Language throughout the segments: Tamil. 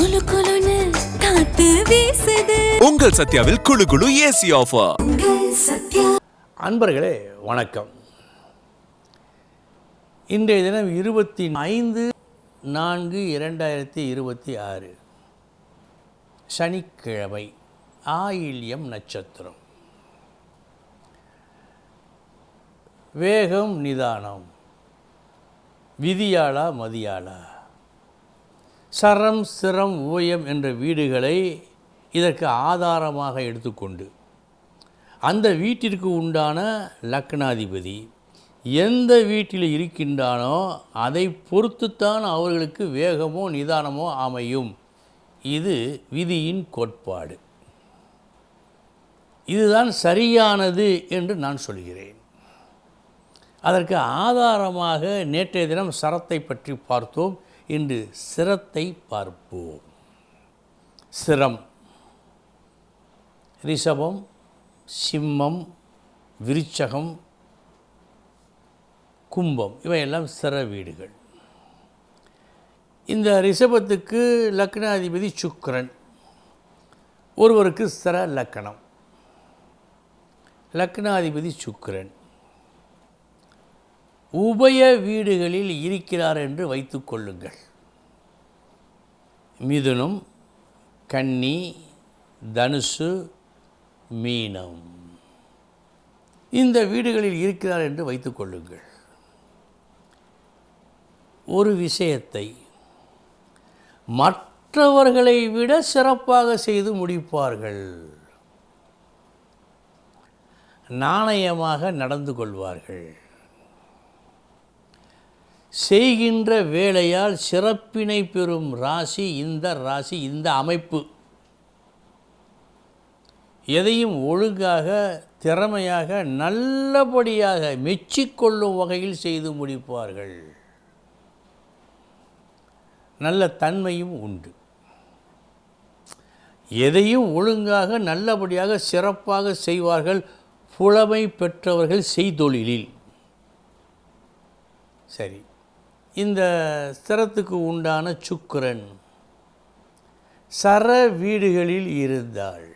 குளு குளுன்னு காத்து வீசுது. உங்கள் சத்யாவில் குளு குளு ஏசி ஆஃபர். அன்பர்களே வணக்கம். இன்றைய தினம் 25/4/2026 சனிக்கிழமை, ஆயில்யம் நட்சத்திரம். வேகம் நிதானம், விதியாளா மதியாளா, சரம் சிரம் ஊயம் என்ற வீடுகளை இதற்கு ஆதாரமாக எடுத்துக்கொண்டு அந்த வீட்டிற்கு உண்டான லக்னாதிபதி எந்த வீட்டில் இருக்கின்றானோ அதை பொறுத்துத்தான் அவர்களுக்கு வேகமோ நிதானமோ அமையும். இது விதியின் கோட்பாடு. இதுதான் சரியானது என்று நான் சொல்கிறேன். அதற்கு ஆதாரமாக நேற்றைய தினம் சரத்தை பற்றி பார்த்தோம். இன்று சிரத்தை பார்ப்போம். சிரம், ரிஷபம், சிம்மம், விருச்சகம், கும்பம் இவையெல்லாம் சிர வீடுகள். இந்த ரிஷபத்துக்கு லக்னாதிபதி சுக்கிரன். ஒருவருக்கு சிர லக்கணம், லக்னாதிபதி சுக்கிரன் உபய வீடுகளில் இருக்கிறார் என்று வைத்துக் கொள்ளுங்கள். மிதுனம், கன்னி, தனுசு, மீனம் இந்த வீடுகளில் இருக்கிறார் என்று வைத்துக் கொள்ளுங்கள். ஒரு விஷயத்தை மற்றவர்களை விட சிறப்பாக செய்து முடிப்பார்கள். நாணயமாக நடந்து கொள்வார்கள். செய்கின்ற வேலையால் சிறப்பினை பெறும் ராசி இந்த ராசி, இந்த அமைப்பு. எதையும் ஒழுங்காக, திறமையாக, நல்லபடியாக மெச்சிக்கொள்ளும் வகையில் செய்து முடிப்பார்கள். நல்ல தன்மையும் உண்டு. எதையும் ஒழுங்காக, நல்லபடியாக, சிறப்பாக செய்வார்கள். புலமை பெற்றவர்கள் செய்தொழிலில். சரி, இந்த ஸ்திரத்துக்கு உண்டான சுக்கிரன் சர வீடுகளில் இருந்தால்,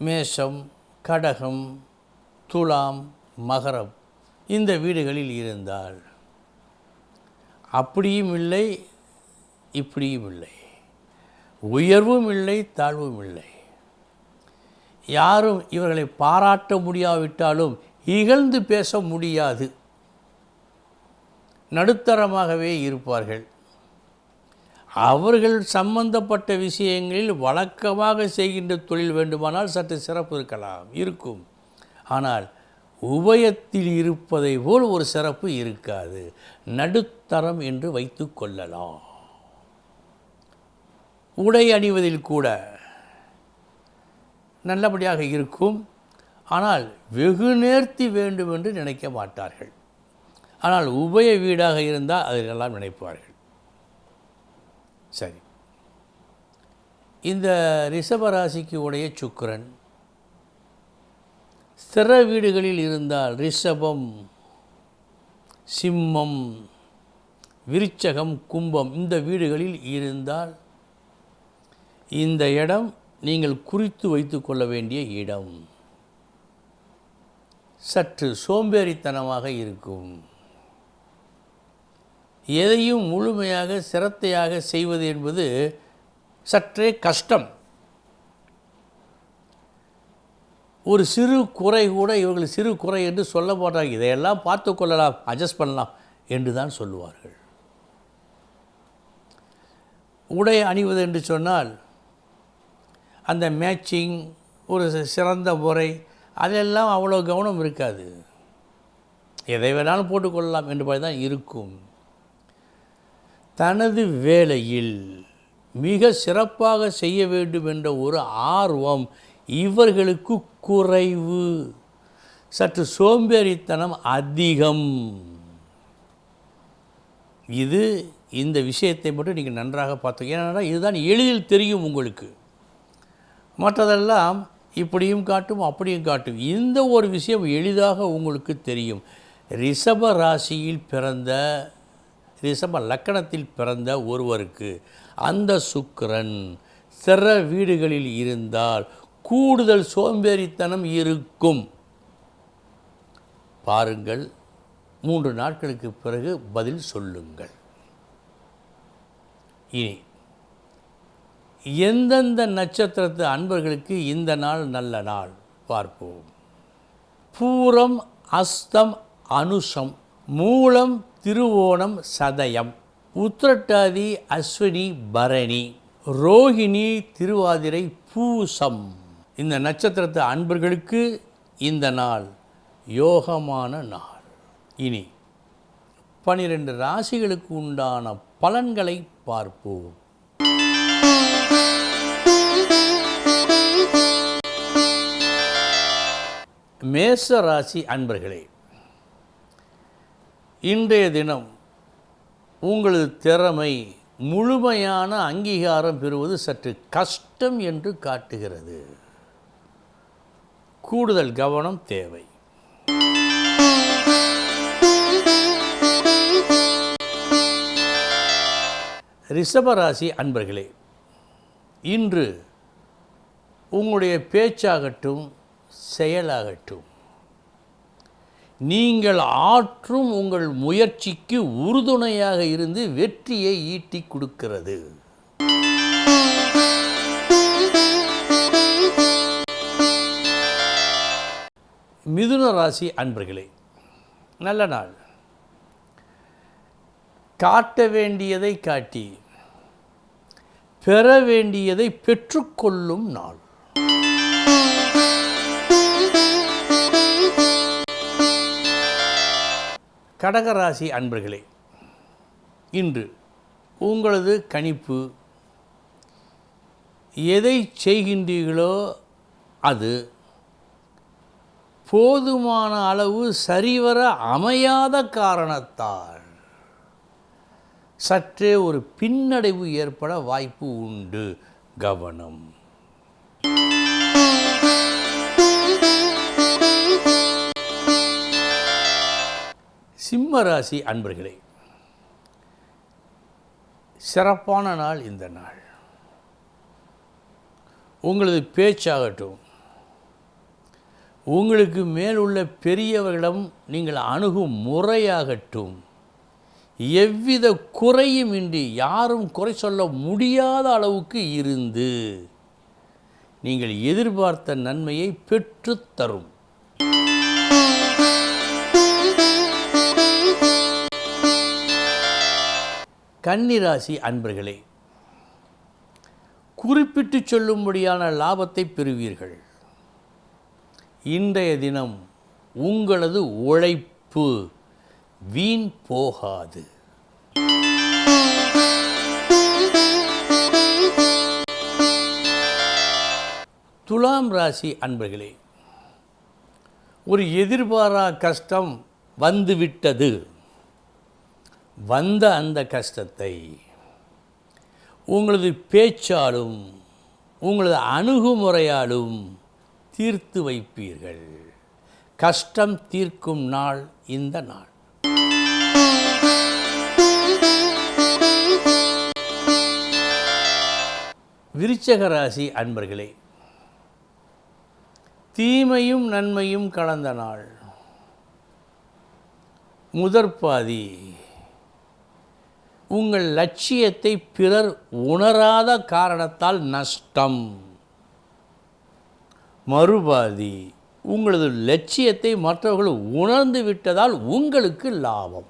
மேஷம், கடகம், துலாம், மகரம் இந்த வீடுகளில் இருந்தால் அப்படியும் இல்லை, இப்படியும் இல்லை, உயர்வும் இல்லை, தாழ்வும் இல்லை. யாரும் இவர்களை பாராட்ட முடியாவிட்டாலும் இகழ்ந்து பேச முடியாது. நடுத்தரமாகவே இருப்பார்கள். அவர்கள் சம்பந்தப்பட்ட விஷயங்களில் வழக்கமாக செய்கின்ற தொழில் வேண்டுமானால் சற்று சிறப்பு இருக்கும். ஆனால் உபயத்தில் இருப்பதை போல் ஒரு சிறப்பு இருக்காது. நடுத்தரம் என்று வைத்து கொள்ளலாம். உடை அணிவதில் கூட நல்லபடியாக இருக்கும். ஆனால் வெகு நேர்த்தி வேண்டும் என்று நினைக்க மாட்டார்கள். ஆனால் உபய வீடாக இருந்தால் அதிலெல்லாம் நினைப்பார்கள். சரி, இந்த ரிஷபராசிக்கு உடைய சுக்கிரன் ஸ்திர வீடுகளில் இருந்தால், ரிஷபம், சிம்மம், விருச்சகம், கும்பம் இந்த வீடுகளில் இருந்தால், இந்த இடம் நீங்கள் குறித்து வைத்து கொள்ள வேண்டிய இடம். சற்று சோம்பேறித்தனமாக இருக்கும். எதையும் முழுமையாக சிரத்தையாக செய்வது என்பது சற்றே கஷ்டம். ஒரு சிறு குறை கூட இவர்கள் சிறு குறை என்று சொல்ல மாட்டாங்க. இதையெல்லாம் பார்த்து கொள்ளலாம், அட்ஜஸ்ட் பண்ணலாம் என்று தான் சொல்லுவார்கள். உடை அணிவது என்று சொன்னால் அந்த மேட்சிங், ஒரு சிறந்த முறை, அதெல்லாம் அவ்வளோ கவனம் இருக்காது. எதை வேணாலும் போட்டுக்கொள்ளலாம் என்று தான் இருக்கும். தனது வேலையில் மிக சிறப்பாக செய்ய வேண்டும் என்ற ஒரு ஆர்வம் இவர்களுக்கு குறைவு. சற்று சோம்பேறித்தனம் அதிகம். இது இந்த விஷயத்தை மட்டும் நீங்கள் நன்றாக பார்த்து, ஏன்னா இதுதான் எளிதில் தெரியும் உங்களுக்கு. மற்றதெல்லாம் இப்படியும் காட்டும், அப்படியும் காட்டும். இந்த ஒரு விஷயம் எளிதாக உங்களுக்கு தெரியும். ரிஷப ராசியில் பிறந்த ரிஷப லக்கணத்தில் பிறந்த ஒருவருக்கு அந்த சுக்கிரன் சிற வீடுகளில் இருந்தால் கூடுதல் சோம்பேறித்தனம் இருக்கும். பாருங்கள், 3 நாட்களுக்கு பிறகு பதில் சொல்லுங்கள். இனி எந்தெந்த நட்சத்திரத்து அன்பர்களுக்கு இந்த நாள் நல்ல நாள் பார்ப்போம். பூரம், அஸ்தம், அனுஷம், மூலம், திருவோணம், சதயம், உத்திரட்டாதி, அஸ்வினி, பரணி, ரோகிணி, திருவாதிரை, பூசம் இந்த நட்சத்திரத்து அன்பர்களுக்கு இந்த நாள் யோகமான நாள். இனி 12 ராசிகளுக்கு உண்டான பலன்களை பார்ப்போம். மேஷ ராசி அன்பர்களே, இன்றைய தினம் உங்களது திறமை முழுமையான அங்கீகாரம் பெறுவது சற்று கஷ்டம் என்று காட்டுகிறது. கூடுதல் கவனம் தேவை. ரிஷபராசி அன்பர்களே, இன்று உங்களுடைய பேச்சாகட்டும் செயலாகட்டும் நீங்கள் ஆற்றும் உங்கள் முயற்சிக்கு உறுதுணையாக இருந்து வெற்றியை ஈட்டி கொடுக்கிறது. மிதுன ராசி அன்பர்களே, நல்ல நாள். காட்ட வேண்டியதை காட்டி பெற வேண்டியதை பெற்றுக்கொள்ளும் நாள். கடகராசி அன்பர்களே, இன்று உங்களது கணிப்பு எதை செய்கின்றீர்களோ அது போதுமான அளவு சரிவர அமையாத காரணத்தால் சற்றே ஒரு பின்னடைவு ஏற்பட வாய்ப்பு உண்டு. கவனம். சிம்ம ராசி அன்பர்களே, சிறப்பான நாள் இந்த நாள். உங்களது பேச்சாகட்டும் உங்களுக்கு மேலுள்ள பெரியவர்களிடம் நீங்கள் அணுகும் முறையாகட்டும் எவ்வித குறையுமின்றி யாரும் குறை சொல்ல முடியாத அளவுக்கு இருந்து நீங்கள் எதிர்பார்த்த நன்மையை பெற்றுத்தரும். கன்னிராசி அன்பர்களே, குறிப்பிட்டு சொல்லும்படியான லாபத்தை பெறுவீர்கள். இன்றைய தினம் உங்களது உழைப்பு வீண் போகாது. துலாம் ராசி அன்பர்களே, ஒரு எதிர்பாரா கஷ்டம் வந்துவிட்டது. வந்த அந்த கஷ்டத்தை உங்களது பேச்சாலும் உங்களது அணுகுமுறையாலும் தீர்த்து வைப்பீர்கள். கஷ்டம் தீர்க்கும் நாள் இந்த நாள். விருச்சிக ராசி அன்பர்களே, தீமையும் நன்மையும் கலந்த நாள். முதற்பாதி உங்கள் லட்சியத்தை பிறர் உணராத காரணத்தால் நஷ்டம். மறுபாதி உங்களது லட்சியத்தை மற்றவர்கள் உணர்ந்து விட்டதால் உங்களுக்கு லாபம்.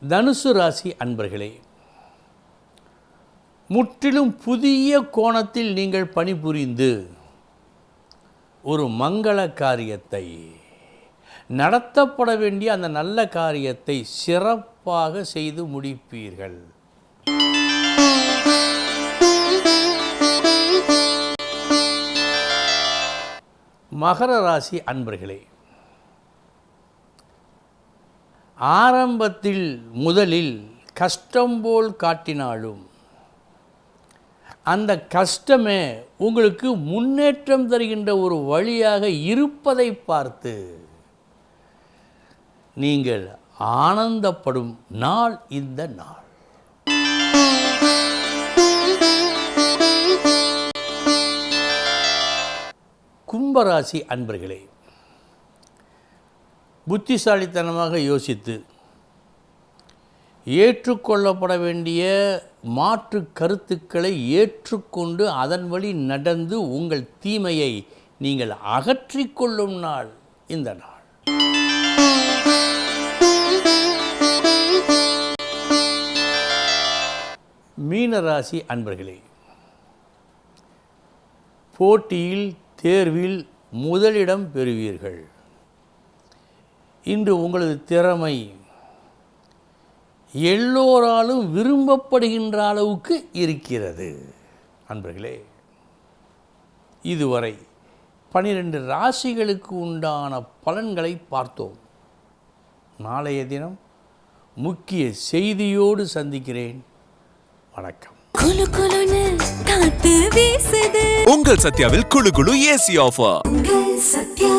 தனுசு ராசி அன்பர்களே, முற்றிலும் புதிய கோணத்தில் நீங்கள் பணிபுரிந்து ஒரு மங்கள காரியத்தை நடத்தப்பட வேண்டிய அந்த நல்ல காரியத்தை சிறப்பாக செய்து முடிப்பீர்கள். மகர ராசி அன்பர்களே, ஆரம்பத்தில் முதலில் கஷ்டம் போல் காட்டினாலும் அந்த கஷ்டமே உங்களுக்கு முன்னேற்றம் தருகின்ற ஒரு வழியாக இருப்பதை பார்த்து நீங்கள் ஆனந்தப்படும் நாள் இந்த நாள். கும்பராசி அன்பர்களே, புத்திசாலித்தனமாக யோசித்து ஏற்றுக்கொள்ளப்பட வேண்டிய மாற்று கருத்துக்களை ஏற்றுக்கொண்டு அதன் வழி நடந்து உங்கள் தீமையை நீங்கள் அகற்றிக்கொள்ளும் நாள் இந்த நாள். மீனராசி அன்பர்களே, போட்டியில் தேர்வில் முதலிடம் பெறுவீர்கள். இன்று உங்களது திறமை எல்லோராலும் விரும்பப்படுகின்ற அளவுக்கு இருக்கிறது. அன்பர்களே, இதுவரை 12 ராசிகளுக்கு உண்டான பலன்களை பார்த்தோம். நாளைய தினம் முக்கிய செய்தியோடு சந்திக்கிறேன். வணக்கம். குளு குளுன்னு காத்து வீசுது. உங்கள் சத்யாவில் குளு குளு ஏசி ஆஃபர். உங்கள் சத்யா.